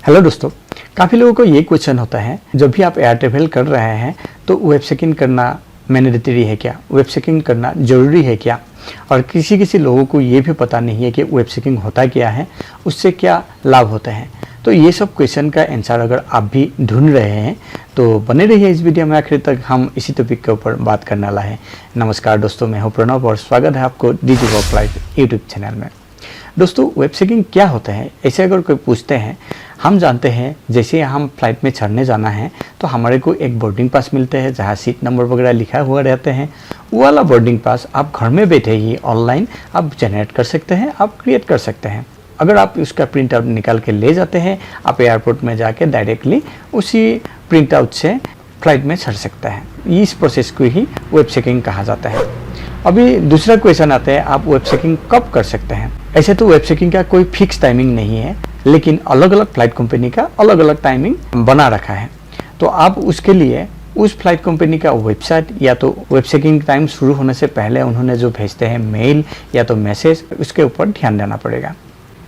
Hello दोस्तों, काफ़ी लोगों को ये क्वेश्चन होता है जब भी आप एयर ट्रैवल कर रहे हैं तो वेब चेकिंग करना मैंडेटरी है क्या, वेब चेकिंग करना ज़रूरी है क्या। और किसी लोगों को ये भी पता नहीं है कि वेब चेकिंग होता क्या है, उससे क्या लाभ होते हैं। तो ये सब क्वेश्चन का आंसर अगर आप भी ढूंढ रहे हैं तो बने रहिए इस वीडियो में, आखिर तक हम इसी टॉपिक के ऊपर बात करने वाला है। नमस्कार दोस्तों, मैं हूं प्रणव और स्वागत है आपको डिजिटल फ्लाइट यूट्यूब चैनल में। दोस्तों, वेब चेकिंग क्या होता है, ऐसे अगर कोई पूछते हैं, हम जानते हैं जैसे हम फ्लाइट में चढ़ने जाना है तो हमारे को एक बोर्डिंग पास मिलते हैं जहाँ सीट नंबर वगैरह लिखा हुआ रहते हैं। वो वाला बोर्डिंग पास आप घर में बैठे ही ऑनलाइन आप जनरेट कर सकते हैं, आप क्रिएट कर सकते हैं। अगर आप उसका प्रिंट आउट निकाल के ले जाते हैं, आप एयरपोर्ट में जाके डायरेक्टली उसी प्रिंट आउट से फ्लाइट में चढ़ सकते हैं। इस प्रोसेस को ही वेब चेकिंग कहा जाता है। अभी दूसरा क्वेश्चन आता है, आप वेब चेकिंग कब कर सकते हैं। ऐसे तो वेब चेकिंग का कोई फिक्स टाइमिंग नहीं है, लेकिन अलग अलग फ्लाइट कंपनी का अलग अलग टाइमिंग बना रखा है। तो आप उसके लिए उस फ्लाइट कंपनी का वेबसाइट या तो वेब चेकिंग टाइम शुरू होने से पहले उन्होंने जो भेजते हैं मेल या तो मैसेज, उसके ऊपर ध्यान देना पड़ेगा।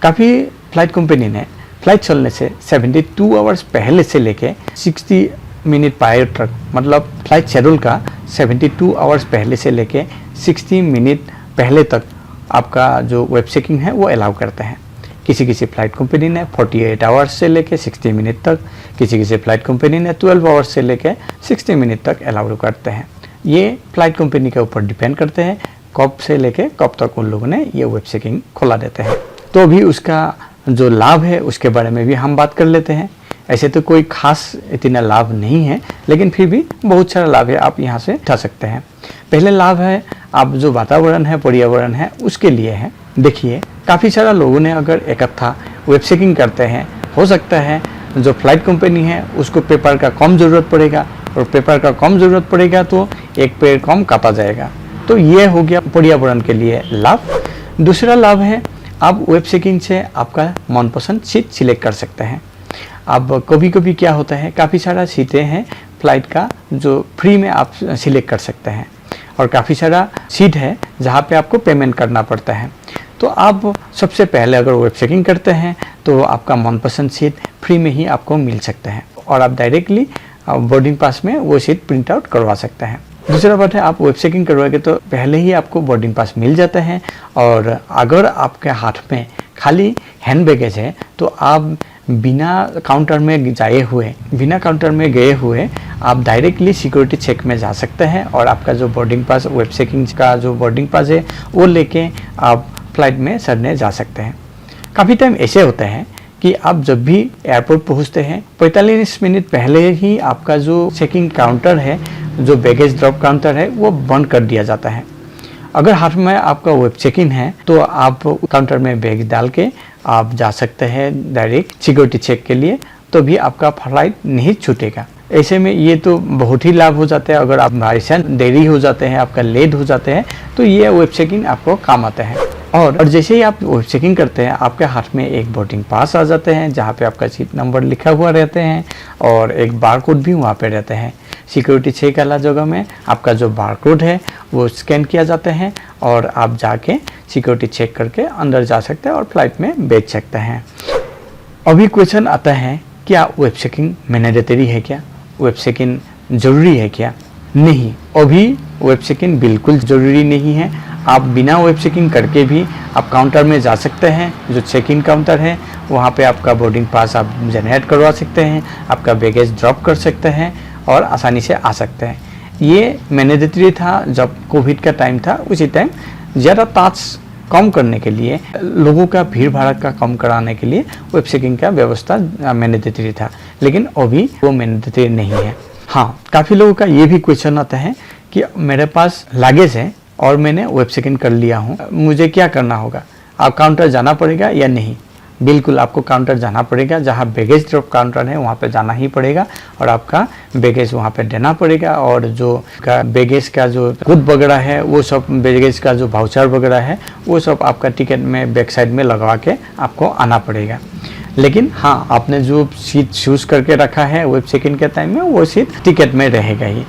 काफ़ी फ्लाइट कंपनी ने फ्लाइट चलने से 72 आवर्स पहले से लेके 60 मिनट प्रायर तक, मतलब फ्लाइट शेड्यूल का 72 आवर्स पहले से लेके 60 मिनट पहले तक आपका जो वेब चेकिंग है वो अलाउ करते हैं। किसी फ्लाइट कंपनी ने 48 आवर्स से लेके 60 मिनट तक, किसी फ्लाइट कंपनी ने 12 आवर्स से लेके 60 मिनट तक अलाउ करते हैं। ये फ्लाइट कंपनी के ऊपर डिपेंड करते हैं कब से लेके कब तक उन लोगों ने ये वेब चेकिंग खोला देते हैं। तो अभी उसका जो लाभ है उसके बारे में भी हम बात कर लेते हैं। ऐसे तो कोई खास इतना लाभ नहीं है, लेकिन फिर भी बहुत सारा लाभ है, आप यहाँ से उठा सकते हैं। पहले लाभ है, आप जो वातावरण है, पर्यावरण है, उसके लिए है। देखिए, काफ़ी सारा लोगों ने अगर इकट्ठा वेब चेकिंग करते हैं, हो सकता है जो फ्लाइट कंपनी है उसको पेपर का कम ज़रूरत पड़ेगा, और पेपर का कम ज़रूरत पड़ेगा तो एक पेड़ कम काटा जाएगा। तो ये हो गया पर्यावरण के लिए लाभ। दूसरा लाभ है, आप वेब चेकिंग से आपका मनपसंद सीट सिलेक्ट कर सकते हैं। अब कभी क्या होता है, काफ़ी सारा सीटें हैं फ्लाइट का जो फ्री में आप सिलेक्ट कर सकते हैं, और काफ़ी सारा सीट है जहाँ पे आपको पेमेंट करना पड़ता है। तो आप सबसे पहले अगर वेब चेकिंग करते हैं तो आपका मनपसंद सीट फ्री में ही आपको मिल सकता है, और आप डायरेक्टली बोर्डिंग पास में वो सीट प्रिंट आउट करवा सकते हैं। दूसरा बात है, आप वेब चेकिंग करवाएंगे तो पहले ही आपको बोर्डिंग पास मिल जाता है, और अगर आपके हाथ में खाली हैंड बैगेज है तो आप बिना काउंटर में गए हुए आप डायरेक्टली सिक्योरिटी चेक में जा सकते हैं, और आपका जो बोर्डिंग पास, वेब चेकिंग का जो बोर्डिंग पास है वो लेके आप फ्लाइट में चढ़ने जा सकते हैं। काफ़ी टाइम ऐसे होता है कि आप जब भी एयरपोर्ट पहुंचते हैं 45 मिनट पहले ही आपका जो चेकिंग काउंटर है, जो बैगेज ड्रॉप काउंटर है, वो बंद कर दिया जाता है। अगर हाथ में आपका वेब चेकिंग है तो आप काउंटर में बैग डाल के आप जा सकते हैं डायरेक्ट सिक्योरिटी चेक के लिए, तो भी आपका फ्लाइट नहीं छूटेगा। ऐसे में ये तो बहुत ही लाभ हो जाता है। अगर आप बाई चांस देरी हो जाते हैं, आपका लेट हो जाते हैं, तो ये वेब चेकिंग आपको काम आते हैं। और जैसे ही आप वेब चेकिंग करते हैं, आपके हाथ में एक बोर्डिंग पास आ जाते हैं जहाँ पे आपका सीट नंबर लिखा हुआ रहते हैं, और एक बारकोड भी वहाँ पे रहते हैं। सिक्योरिटी चेक वाला जगह में आपका जो बारकोड है वो स्कैन किया जाता है, और आप जाके सिक्योरिटी चेक करके अंदर जा सकते हैं और फ्लाइट में बैठ सकते हैं। अभी क्वेश्चन आता है, क्या वेब चेकिंग मैंडेटरी है क्या, वेब चेकिंग ज़रूरी है क्या। नहीं, अभी वेब चेकिंग बिल्कुल ज़रूरी नहीं है। आप बिना वेब चेकिंग करके भी आप काउंटर में जा सकते हैं। जो चेक इन काउंटर है वहाँ पे आपका बोर्डिंग पास आप जनरेट करवा सकते हैं, आपका बैगेज ड्रॉप कर सकते हैं और आसानी से आ सकते हैं। ये मैंडेटरी था जब कोविड का टाइम था, उसी टाइम ज़्यादा टास्क कम करने के लिए, लोगों का भीड़ भाड़ का कम कराने के लिए वेब चेकिंग का व्यवस्था मैंडेटरी था, लेकिन अभी वो मैंडेटरी नहीं है। हाँ, काफ़ी लोगों का ये भी क्वेश्चन आता है कि मेरे पास लगेज है और मैंने वेब चेकिंग कर लिया हूँ, मुझे क्या करना होगा, आप काउंटर जाना पड़ेगा या नहीं। बिल्कुल आपको काउंटर जाना पड़ेगा, जहाँ बैगेज ड्रॉप काउंटर है वहाँ पे जाना ही पड़ेगा, और आपका बैगेज वहाँ पे देना पड़ेगा, और जो बैगेज का जो खुद वगैरह है वो सब, बैगेज का जो वाउचर वगैरह है वो सब आपका टिकट में बैक साइड में लगवा के आपको आना पड़ेगा। लेकिन हाँ, आपने जो सीट चूज़ करके रखा है वेब चेकिंग के टाइम में, वो सीट टिकट में रहेगा ही।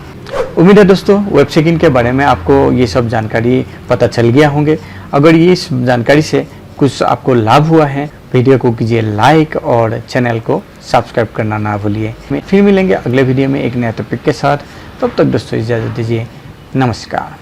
उम्मीद है दोस्तों वेब चेकिंग के बारे में आपको ये सब जानकारी पता चल गया होंगे। अगर ये इस जानकारी से कुछ आपको लाभ हुआ है वीडियो को कीजिए लाइक और चैनल को सब्सक्राइब करना ना भूलिए। फिर मिलेंगे अगले वीडियो में एक नए टॉपिक के साथ। तब तक दोस्तों इजाज़त दीजिए। नमस्कार।